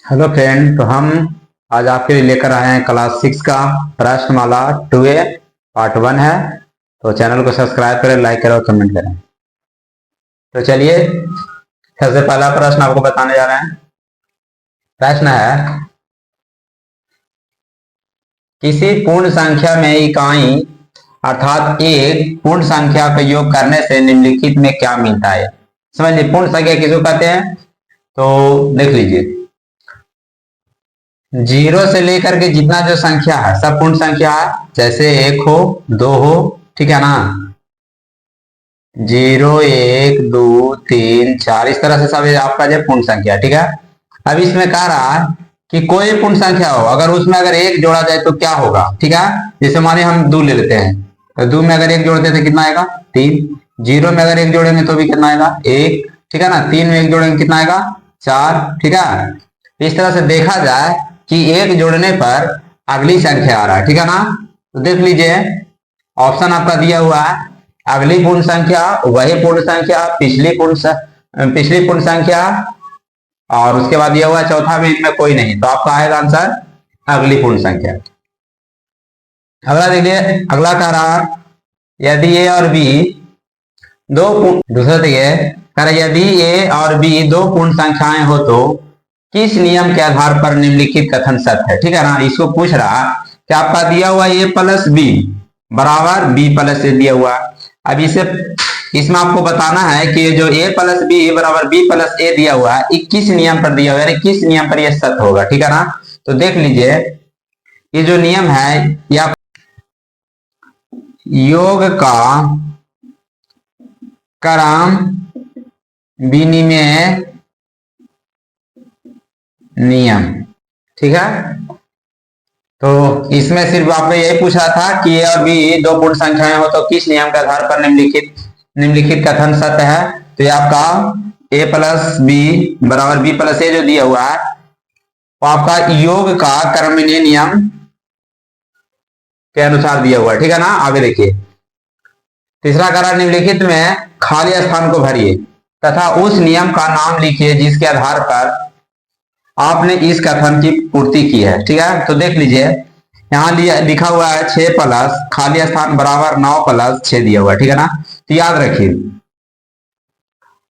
Hello friend. तो हम आज आपके लिए लेकर आए हैं क्लास 6 का प्रश्नमाला 2A पार्ट 1 है। तो चैनल को सब्सक्राइब करें, लाइक करें और कमेंट करें। तो चलिए सबसे पहला प्रश्न आपको बताने जा रहे हैं। प्रश्न है, किसी पूर्ण संख्या में इकाई अर्थात एक पूर्ण संख्या का योग करने से निम्नलिखित में क्या मिलता है। समझिए पूर्ण संख्या किसको कहते हैं। तो देख लीजिए, जीरो से लेकर के जितना जो संख्या है सब पूर्ण संख्या है। जैसे एक हो, दो हो, ठीक है ना। जीरो, एक, दो, तीन, चार, इस तरह से सब आपका जो पूर्ण संख्या, ठीक है। अब इसमें कह रहा है कि कोई पूर्ण संख्या हो, अगर उसमें अगर एक जोड़ा जाए तो क्या होगा, ठीक है। जैसे माने हम दो ले लेते हैं, तो दो में अगर एक जोड़ते तो कितना आएगा, तीन। जीरो में अगर एक जोड़ेंगे तो भी कितना आएगा, एक, ठीक है ना। तीन में एक जोड़ेंगे कितना आएगा, चार, ठीक है। इस तरह से देखा जाए कि एक जोड़ने पर अगली संख्या आ रहा है, ठीक है ना। तो देख लीजिए ऑप्शन आपका दिया हुआ है, अगली पूर्ण संख्या, वही पूर्ण संख्या, पिछली पूर्ण संख्या, और उसके बाद दिया हुआ है चौथा में इनमें कोई नहीं। तो आपका आएगा आंसर अगली पूर्ण संख्या। अगला देखिए, अगला कह रहा यदि ए और बी दो दूसरा देखिए कह रहा यदि ए और बी दो पूर्ण संख्याएं हो तो किस नियम के आधार पर निम्नलिखित कथन सत्य है, ठीक है ना। इसको पूछ रहा कि आपका दिया हुआ ए प्लस बी बराबर बी प्लस ए दिया हुआ। अब इसे इसमें आपको बताना है कि जो ए प्लस बी बराबर बी प्लस ए दिया हुआ है, 21 नियम पर दिया हुआ है, किस नियम पर यह सत्य होगा, ठीक है ना। तो देख लीजिए, ये जो नियम है या योग का क्रम विनिमय नियम, ठीक है। तो इसमें सिर्फ आपने यही पूछा था कि ए और बी दो पूर्ण संख्याएं हो तो किस नियम के आधार पर निम्नलिखित कथन सत्य है। तो ये आपका ए प्लस बी बराबर बी प्लस ए जो दिया हुआ है, तो आपका योग का क्रमविनिमय नियम के अनुसार दिया हुआ है, ठीक है ना। आगे देखिए, तीसरा कह रहा निम्नलिखित में खाली स्थान को भरिए तथा उस नियम का नाम लिखिए जिसके आधार पर आपने इस कथन की पूर्ति की है, ठीक है। तो देख लीजिए, यहाँ लिखा हुआ है 6 प्लस खाली स्थान बराबर 9 प्लस 6 दिया हुआ है, ठीक है ना। तो याद रखिए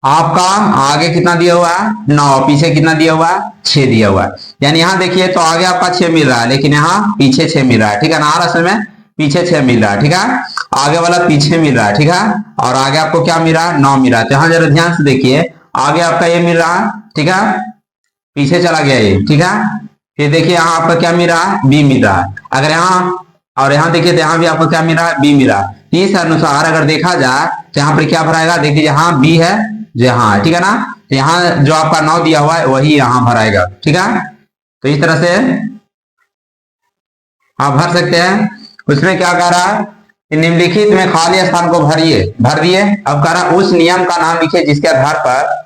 आपका आगे कितना दिया हुआ है 9, पीछे कितना दिया हुआ है 6 दिया हुआ है। यानी यहाँ देखिए तो आगे आपका 6 मिल रहा है लेकिन यहाँ पीछे 6 मिल रहा है, ठीक है ना। असल में पीछे 6 मिल रहा है, ठीक है। आगे वाला पीछे मिल रहा है, ठीक है। और आगे आपको क्या मिल रहा है, 9 मिल रहा है। तो यहाँ जरा ध्यान से देखिए, आगे आपका ये मिल रहा है, ठीक है, पीछे चला गया ये, ठीक है। फिर देखिए यहाँ आपका क्या मिल रहा है, बी मिल रहा है। अगर यहाँ और यहाँ देखिए तो यहाँ भी आपको क्या मिल रहा है, बी मिल रहा है। इस अनुसार अगर देखा जाए तो यहाँ पर क्या भराएगा, देखिए यहाँ बी है जो यहाँ है, ठीक है ना। तो यहाँ जो आपका 9 दिया हुआ है वही यहाँ भराएगा, ठीक है। तो इस तरह से आप भर सकते हैं। उसमें क्या कह रहा है कि निम्नलिखित में खाली स्थान को भर दिए। अब कह रहा उस नियम का नाम लिखिए जिसके आधार पर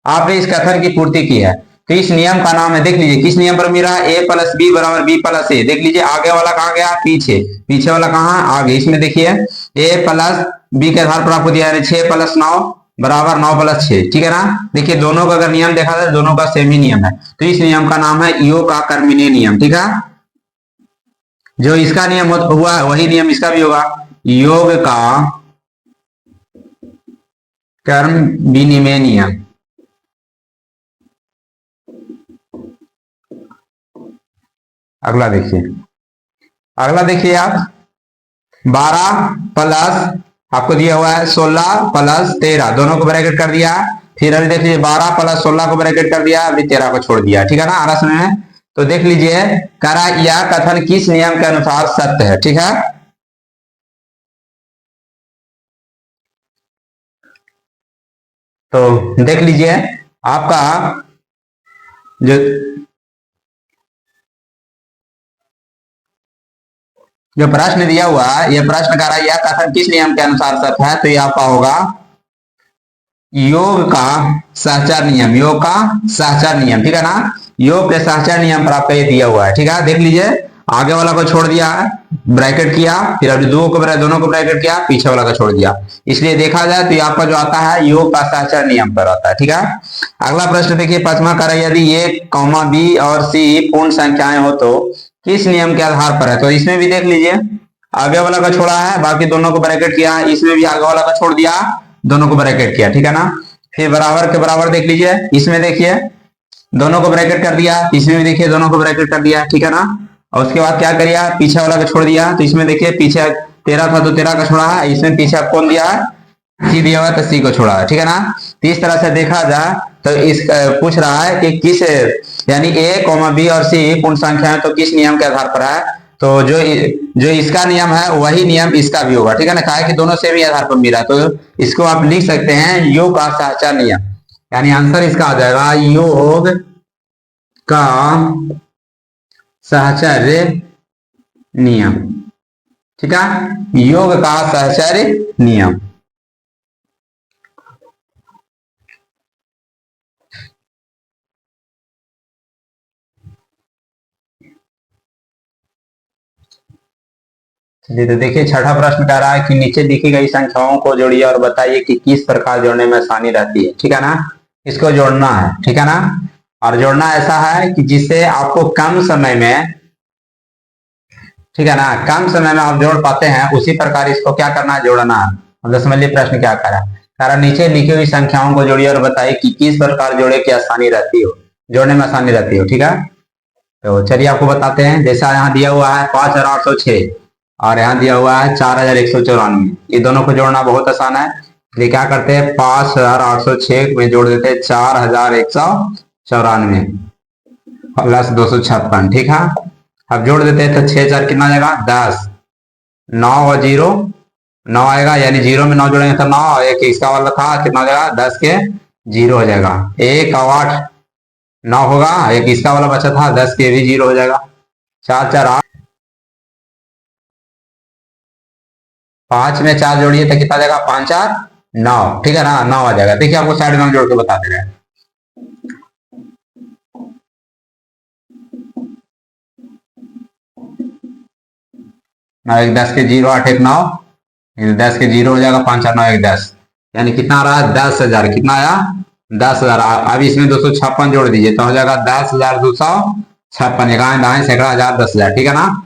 आपने इस कथन की पूर्ति की है। तो इस नियम का नाम है, देख लीजिए किस नियम पर मिला, ए प्लस बी बराबर बी प्लस ए। देख लीजिए आगे वाला कहाँ गया, पीछे, पीछे वाला कहाँ, आगे। इसमें देखिए ए प्लस बी के आधार पर आपको दिया है 6 प्लस 9 बराबर 9 प्लस 6, ठीक है ना। देखिए दोनों का अगर नियम देखा जाए दोनों का सेम ही नियम है। तो इस नियम का नाम है योग का क्रमविनिमय नियम, ठीक है। जो इसका नियम हुआ है वही नियम इसका भी होगा, योग का क्रम विनिमय नियम। अगला देखिए, अगला देखिए आप 12 प्लस आपको दिया हुआ है 16 प्लस 13 दोनों को ब्रैकेट कर दिया। फिर अभी देख लीजिए 12 प्लस 16 को ब्रैकेट कर दिया, अभी 13 को छोड़ दिया, ठीक है ना। आरस में तो देख लीजिए कह रहा यह कथन किस नियम के अनुसार सत्य है, ठीक है। तो देख लीजिए आपका जो प्रश्न दिया हुआ है, यह प्रश्न कह रहा है यह कथन किस नियम के अनुसार सत्य है। तो यह आपका होगा योग का सहचर नियम, योग का सहचर नियम, ठीक है ना। योग के सहचर नियम पर आपका ये दिया हुआ है, ठीक है। देख लीजिए आगे वाला को छोड़ दिया, ब्रैकेट किया, फिर अभी दोनों को ब्रैकेट किया, पीछे वाला को छोड़ दिया। इसलिए देखा जाए तो आपका जो आता है योग का सहचर नियम पर आता है। ठीक है, अगला प्रश्न देखिए, पांचवा कह रहा है यदि ए कॉमा बी और सी पूर्ण संख्याएं हो तो किस नियम के आधार पर है। तो इसमें भी देख लीजिए, आगे वाला का छोड़ा है, बाकी दोनों को ब्रैकेट किया, इसमें भी आगे वाला का छोड़ दिया, दोनों को ब्रैकेट किया। ठीक है ना, फिर बराबर के बराबर देख लीजिए, इसमें देखिए दोनों को ब्रैकेट कर दिया, इसमें भी देखिए दोनों को ब्रैकेट कर दिया। ठीक है ना, और उसके बाद क्या करिए, पीछे वाला को छोड़ दिया, तो इसमें देखिए पीछे 13 था तो 13 का छोड़ा है, इसमें पीछे आप कौन दिया है, सी दिया हुआ, तो सी को छोड़ा है। ठीक है ना, तो इस तरह से देखा जाए तो इस पूछ रहा है कि किस, यानी ए कॉमा बी और सी पूर्ण संख्या है तो किस नियम के आधार पर है। तो जो इसका नियम है वही नियम इसका भी होगा। ठीक है ना, कहा है कि दोनों से भी आधार पर मिला, तो इसको आप लिख सकते हैं योग का सहचर नियम, यानी आंसर इसका आ जाएगा योग का सहचर्य नियम। ठीक है, योग का सहचर्य नियम। चलिए तो देखिए, छठा प्रश्न कह रहा है कि नीचे लिखी गई संख्याओं को जोड़िए और बताइए कि किस प्रकार जोड़ने में आसानी रहती है। ठीक है ना, इसको जोड़ना है। ठीक है ना, और जोड़ना ऐसा है कि जिससे आपको कम समय में, ठीक है ना, कम समय में आप जोड़ पाते हैं, उसी प्रकार इसको क्या करना है, जोड़ना है। मतलब समझ लीजिए प्रश्न क्या कह रहा है, कारण नीचे लिखी हुई संख्याओं को जोड़िए और बताइए कि किस प्रकार जोड़े की आसानी रहती हो, जोड़ने में आसानी रहती हो। ठीक है, तो चलिए आपको बताते हैं। जैसा यहाँ दिया हुआ है 5806 और यहाँ दिया हुआ है 4194, ये दोनों को जोड़ना बहुत आसान है। ये क्या करते हैं, 5806 में जोड़ देते हैं 4194 प्लस 256। ठीक है, अब जोड़ देते हैं तो 6 4 कितना आ जाएगा, 10, 9 और 0 9 आएगा, यानी 0 में 9 जोड़ेंगे तो 9, एक इसका वाला था कितना हो जाएगा, 10 के 0 हो जाएगा, 1 और 8 9 होगा, एक इसका वाला बचा था 10 के भी 0 हो जाएगा, 4 4 8, 5 में 4 जोड़िए तो कितना जाएगा, 5 4 9। ठीक है ना, 9 आ जाएगा। देखिए आपको साइड में जोड़ के बता दे रहे हैं। 9 1 10 के 0 8 1 9, 10 के 0 हो जाएगा, 5 4 9 1 10, यानी कितना आ रहा है, 10,000। कितना आया, 10,000। अब इसमें 256 जोड़ दीजिए तो हो जाएगा 10,256, इकाई दाएं सैकड़ा हजार 10,000। ठीक है ना,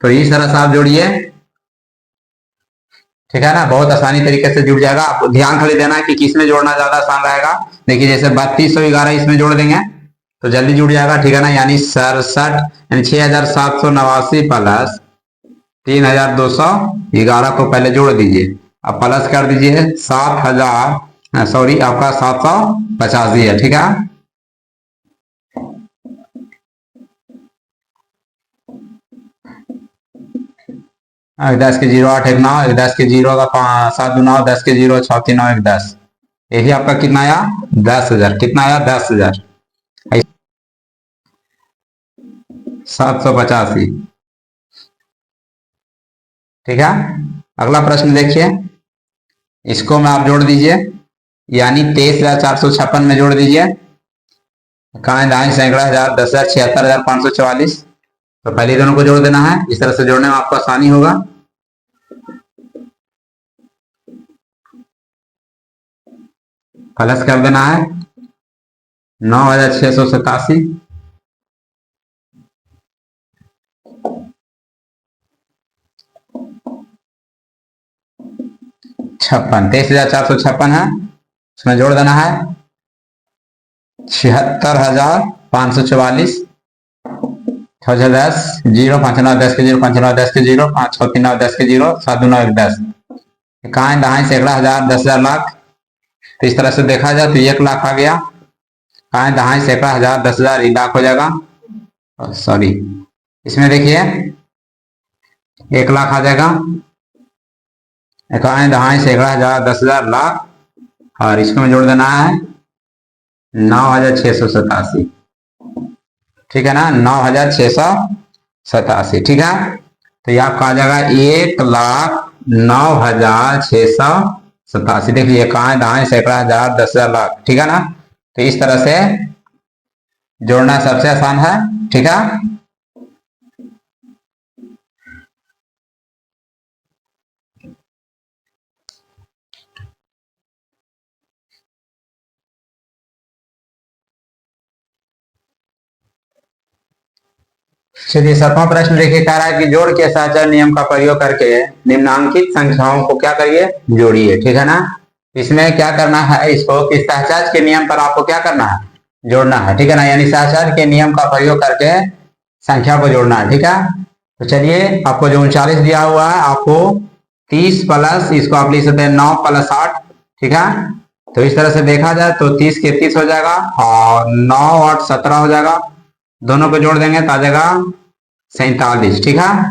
तो इस तरह से आप जोड़िए। ठीक है ना, बहुत आसानी तरीके से जुड़ जाएगा। आपको ध्यान खाली देना है कि किस में जोड़ना ज्यादा आसान रहेगा। देखिए जैसे 3211 इसमें जोड़ देंगे तो जल्दी जुड़ जाएगा। ठीक है ना, यानी 67 यानी 6789 प्लस 3211 को पहले जोड़ दीजिए, अब प्लस कर दीजिए 7000, सॉरी आपका 785 है। ठीक है, 10 के 0 8 1 9, 10 के 0 का 7 2 9, 10 के 0 6 3 9 1 10, यही आपका कितना आया, 10,000। कितना आया, 10,000 785। ठीक है, अगला प्रश्न देखिए, इसको में आप जोड़ दीजिए, यानी 23,456 में जोड़ दीजिए, कहाँ दाएं सैकड़ा हजार 10,000 76,544। तो पहले दोनों को जोड़ देना है, इस तरह से जोड़ने में आपको आसानी होगा। प्लस कर देना है 9,687, छप्पन, 23,456 है, उसमें जोड़ देना है 76,544, 10 0 5 9 10 के 0 5 9 10 के 0 5 6 3 9 10 के 0 7 2 9 1 10, कहाँ दाएं सैकड़ा हजार 10,000 लाख। तो इस तरह से देखा जाए तो 1 लाख आ गया, कहाँ दाएं सैकड़ा हजार 10,000 लाख हो जाएगा, सॉरी इसमें देखिए 1 लाख आ जाएगा, कहाँ दाएं सैकड़ा हजार 10,000 लाख, और इसको में जोड़ देना है 9,687। ठीक है ना, 9,687। ठीक है, तो ये आपका आ जाएगा 1,09,687। देखिए कहाँ दाएं सैकड़ा हजार 10,000 लाख। ठीक है ना, तो इस तरह से जोड़ना सबसे आसान है। ठीक है, चलिए 7वां प्रश्न देखिए, कह रहा है कि जोड़ के सहचर नियम का प्रयोग करके निम्नांकित संख्याओं को क्या करिए, जोड़िए। ठीक है ना। इसमें क्या करना है, इसको कि सहचर के नियम पर आपको क्या करना है, जोड़ना है। ठीक है ना, यानी सहचर के नियम का प्रयोग करके संख्या को जोड़ना है। ठीक है, तो चलिए आपको जो 39 दिया हुआ है, आपको 30 प्लस इसको आप लिख सकते हैं 9 प्लस 8। ठीक है, तो इस तरह से देखा जाए तो 30 के 30 हो जाएगा और 9 8 17 हो जाएगा। दोनों को जोड़ देंगे तो आ जाएगा 47। ठीक है,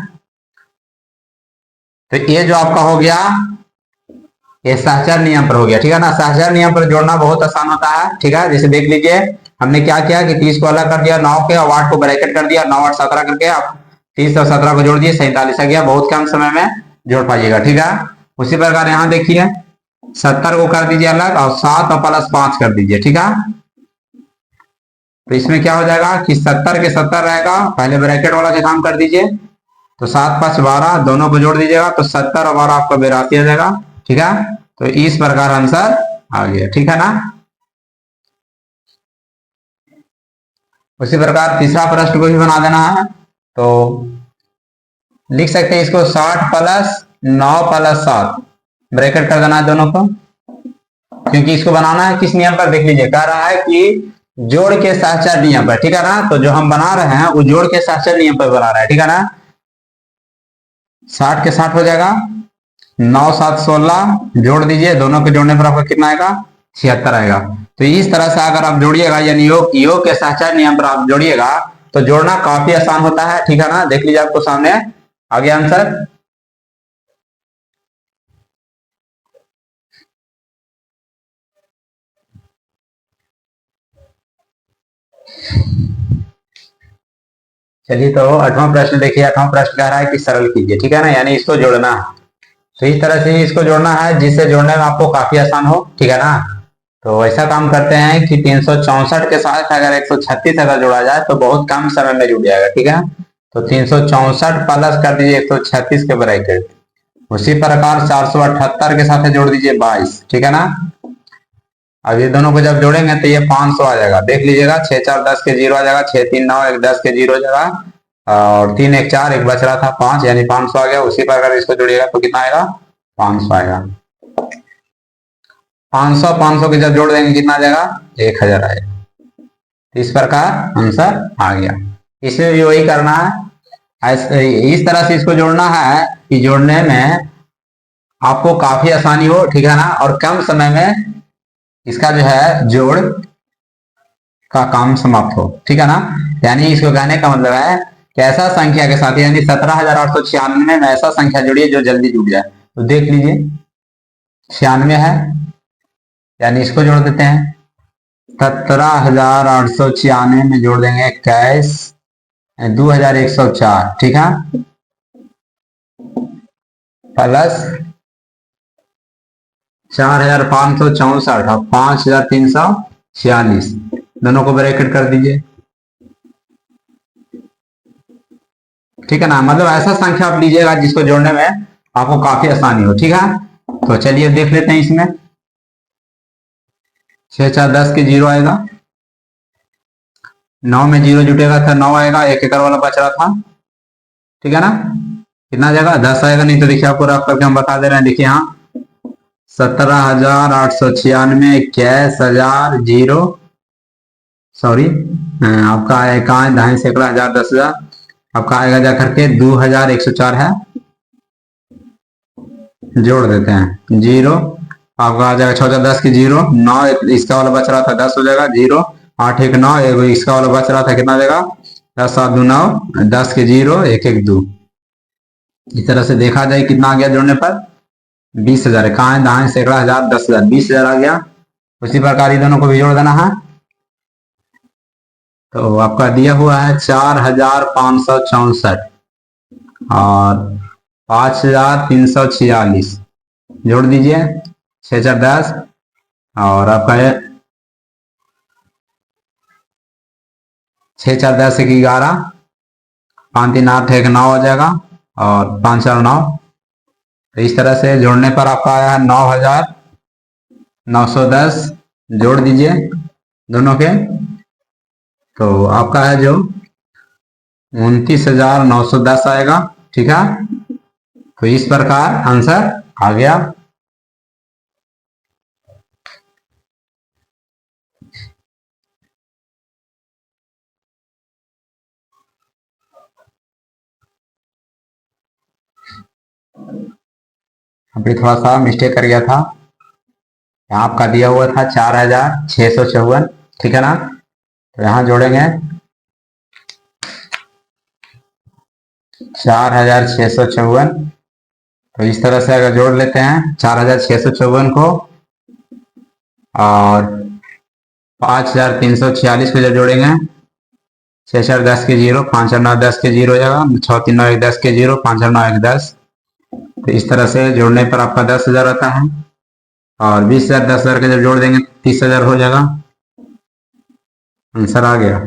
तो ये जो आपका हो गया, ये सहचर नियम पर हो गया। ठीक है ना, सहचर नियम पर जोड़ना बहुत आसान होता है। ठीक है, जैसे देख लीजिए हमने क्या किया कि 30 को अलग कर दिया 9 के और 8 को ब्रैकेट कर दिया, 9 8 17 करके आप 30 और 17 को जोड़ दिए, 47 आ गया। बहुत कम समय में जोड़ पाइएगा। ठीक है, उसी प्रकार यहाँ देखिए 70 को कर दीजिए अलग और 7 और प्लस 5 कर दीजिए। ठीक है, तो इसमें क्या हो जाएगा कि 70 के 70 रहेगा, पहले ब्रैकेट वाला से काम कर दीजिए, तो 7 5 12 दोनों को जोड़ दीजिएगा तो 70 और 12 आपका 82 आ जाएगा। ठीक है, तो इस प्रकार आंसर आ गया। ठीक है ना। उसी प्रकार तीसरा प्रश्न को भी बना देना है, तो लिख सकते हैं इसको 60 प्लस 9 प्लस 7 ब्रैकेट कर देना है दोनों को, क्योंकि इसको बनाना है किस नियम पर, देख लीजिए कह रहा है कि जोड़ के सहचर नियम पर। ठीक है ना, तो जो हम बना रहे हैं वो जोड़ के सहचर नियम पर बना रहे हैं। ठीक है ना, 60 के 60 हो जाएगा, 9 7 16 जोड़ दीजिए, दोनों के जोड़ने पर आपका कितना आएगा, 76 आएगा। तो इस तरह से अगर आप जोड़िएगा, यानी योग के सहचर नियम पर आप जोड़िएगा तो जोड़ना काफी आसान होता है। ठीक है ना, देख लीजिए आपको सामने आ गया आंसर। चलिए तो 8वां प्रश्न देखिए, 8वां प्रश्न कह रहा है कि सरल कीजिए। ठीक है ना, यानी इसको जोड़ना है, तो इस तरह से इसको जोड़ना है जिससे जोड़ने में आपको काफी आसान हो। ठीक है ना, तो ऐसा काम करते हैं कि 364 के साथ अगर 136 अगर जोड़ा जाए तो बहुत कम समय में जुड़ जाएगा। ठीक है, तो 364 प्लस कर दीजिए 136 के ब्रैकेट, उसी प्रकार 478 के साथ जोड़ दीजिए 22। ठीक है ना, अब ये दोनों को जब जोड़ेंगे तो ये 500 आ जाएगा। देख लीजिएगा 6 4 10 के 0 आ जाएगा, 6 3 9 1 10 के 0 हो जाएगा और 3 1 4 एक बच रहा था 5, यानी 500 आ गया। उसी प्रकार इसको जोड़िएगा तो कितना आएगा, 500 आएगा। 500 के जब जोड़ देंगे कितना आ जाएगा, 1000 आएगा। इस प्रकार आंसर आ गया। इसमें भी वही करना है, इस तरह से इसको जोड़ना है कि जोड़ने में आपको काफी आसानी हो। ठीक है ना, और कम समय में इसका जो है जोड़ का काम समाप्त हो। ठीक है ना, यानी इसको कहने का मतलब है कि ऐसा संख्या के साथ, यानी 17,896 में ऐसा संख्या जोड़िए जो जल्दी जुड़ जाए। तो देख लीजिए 96 है, यानी इसको जोड़ देते हैं 17,896 में जोड़ देंगे 21 2104। ठीक है, प्लस 4,564 और 5,346 दोनों को ब्रैकेट कर दीजिए। ठीक है ना, मतलब ऐसा संख्या आप लीजिएगा जिसको जोड़ने में आपको काफी आसानी हो। ठीक है, तो चलिए देख लेते हैं इसमें 6 4 10 के 0 आएगा, 9 में 0 जुटेगा था 9 आएगा, एक एकड़ वाला बच रहा था। ठीक है ना, कितना जाएगा, 10 आएगा। नहीं तो देखिए आपको रफ करके हम बता दे रहे हैं, देखिए यहाँ 17,896 21,000 0, सॉरी आपका कहाँ है, ढाई सैकड़ा 1000 10,000 आपका आएगा जा करके 2,104 है। जोड़ देते हैं 0, आपका आ जाएगा 6 10 की 0, 9 इसका वाला बच रहा था 10 हो जाएगा 0, 8 1 9 इसका वाला बच रहा था कितना आ जाएगा 10 7 2 9 10 के 0 1 1 2। इस तरह से देखा जाए कितना आ गया जोड़ने पर 20,000। कहाँ है, दाएं सैकड़ा 1000 10,000 20,000 आ गया। उसी प्रकार ये दोनों को भी जोड़ देना है, तो आपका दिया हुआ है 4,564 और 5,346 जोड़ दीजिए 6 4 10 और आपका 6 4 10 1 11 5 3 8 1 9 हो जाएगा और 5 4 9। तो इस तरह से जोड़ने पर आपका आया है 9,910। जोड़ दीजिए दोनों के, तो आपका है जो 29,910 आएगा। ठीक है, तो इस प्रकार आंसर आ गया। अभी थोड़ा सा मिस्टेक कर गया था, यहाँ आपका दिया हुआ था 4,654। ठीक है ना, तो यहाँ जोड़ेंगे 4,654। तो इस तरह से अगर जोड़ लेते हैं 4,654 को और 5,346 को जब जोड़ेंगे, 6,4,10 के 0, 5,9,10 के 0 हो जाएगा, 6,3,9,10 के 0, 5,9,10। तो इस तरह से जोड़ने पर आपका 10,000 आता है और 20,000 10,000 के जब जोड़ देंगे 30,000 हो जाएगा। आंसर आ गया।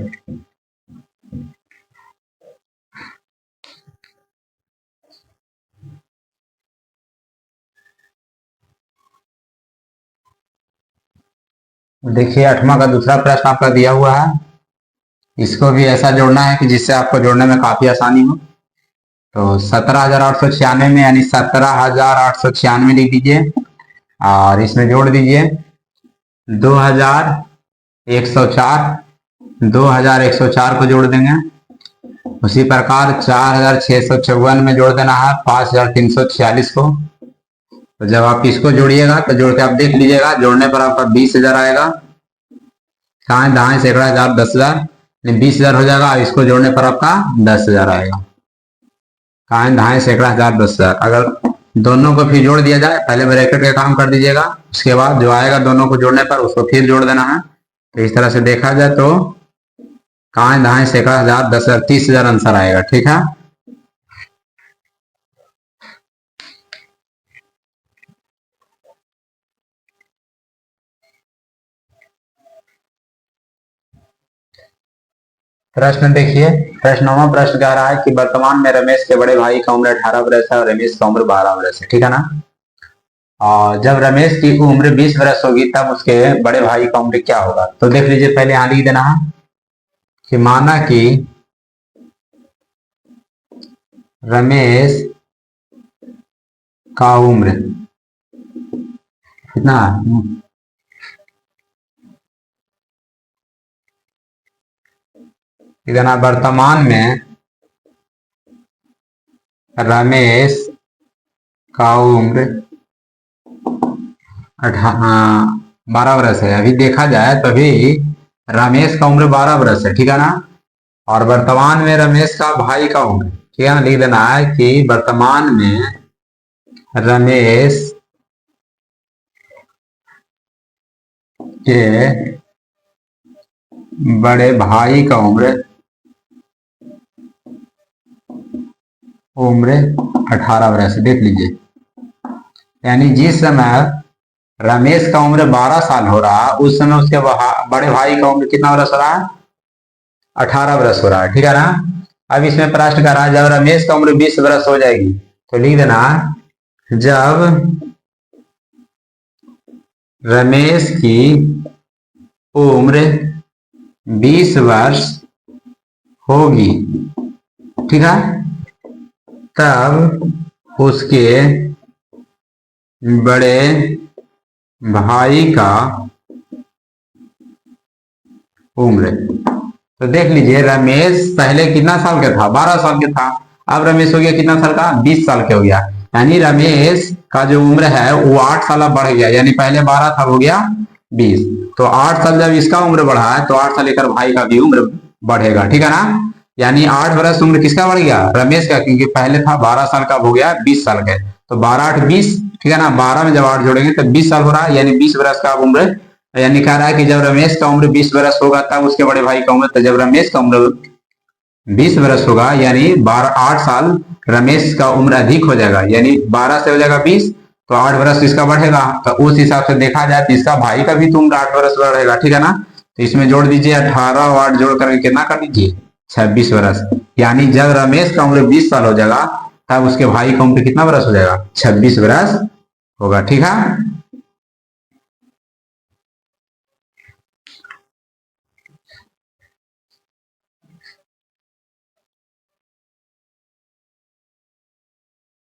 देखिए 8वां का दूसरा प्रश्न आपका दिया हुआ है, इसको भी ऐसा जोड़ना है कि जिससे आपको जोड़ने में काफी आसानी हो। तो 17,896 में यानी 17,896 लिख दीजिए और इसमें जोड़ दीजिए 2,104। 2,104 को जोड़ देंगे। उसी प्रकार 4,654 में जोड़ देना है 5,346 को। तो जब आप इसको जोड़िएगा तो जोड़ के आप देख लीजिएगा, जोड़ने पर आपका 20,000 आएगा। कहाँ दाएं सैकड़ा हजार 10,000 20,000 हो जाएगा। इसको जोड़ने पर आपका 10,000 आएगा। कहाँ दाएं सैकड़ा हजार 10,000। अगर दोनों को फिर जोड़ दिया जाए, पहले ब्रैकेट का काम कर दीजिएगा, उसके बाद जो आएगा दोनों को जोड़ने पर उसको फिर जोड़ देना है। तो इस तरह से देखा जाए तो कहाँ दाएं सैकड़ा हजार 10,000 30,000 आंसर आएगा। ठीक है, प्रश्न देखिए। प्रश्न 9वां प्रश्न कह रहा है कि वर्तमान में रमेश के बड़े भाई का उम्र 18 वर्ष है और रमेश का उम्र 12 वर्ष है। ठीक है ना, और जब रमेश की उम्र 20 वर्ष होगी तब उसके बड़े भाई का उम्र क्या होगा। तो देख लीजिए, पहले यहां लिख देना है कि माना कि रमेश का उम्र कितना, इतना वर्तमान में रमेश का उम्र 12 वर्ष है। अभी देखा जाए तो अभी रमेश का उम्र 12 वर्ष है। ठीक है ना, और वर्तमान में रमेश का भाई का उम्र, ठीक है ना, लिख देना है कि वर्तमान में रमेश के बड़े भाई का उम्र 18 वर्ष। देख लीजिए, यानी जिस समय रमेश का उम्र 12 साल हो रहा है उस समय उसके बड़े भाई का उम्र कितना वर्ष हो रहा है, 18 वर्ष हो रहा है। ठीक है ना, अब इसमें प्रश्न कर रहा है जब रमेश का उम्र 20 वर्ष हो जाएगी तो लिख देना जब रमेश की उम्र 20 वर्ष होगी, ठीक है, तब उसके बड़े भाई का उम्र। तो देख लीजिए, रमेश पहले कितना साल का था, 12 साल का था। अब रमेश हो गया कितना साल का, 20 साल का हो गया। यानी रमेश का जो उम्र है वो 8 साल अब बढ़ गया, यानी पहले 12 था हो गया 20। तो 8 साल जब इसका उम्र बढ़ा है तो 8 साल लेकर भाई का भी उम्र बढ़ेगा। ठीक है ना, यानी 8 वर्ष उम्र किसका बढ़ गया, रमेश का, क्योंकि पहले था 12 साल का हो गया 20 साल का। तो 12 8 20, ठीक है ना, 12 में जब 8 जोड़ेंगे तो 20 साल हो रहा है, यानी 20 वर्ष का उम्र। यानी कह रहा है कि जब रमेश का उम्र 20 वर्ष होगा तब उसके बड़े भाई का उम्र, तो जब रमेश का उम्र 20 वर्ष होगा यानी 8 साल रमेश का उम्र अधिक हो जाएगा, यानी 12 से हो जाएगा 20, तो 8 वर्ष इसका बढ़ेगा। तो उस हिसाब से देखा जाए तो इसका भाई का भी तो उम्र 8 वर्ष बढ़ेगा। ठीक है ना, तो इसमें जोड़ दीजिए 18 और 8 जोड़ करके कितना कर दीजिए 26 वर्ष। यानी जब रमेश का उम्र 20 साल हो जाएगा तब उसके भाई का उम्र कितना वर्ष हो जाएगा, 26 वर्ष होगा। ठीक है।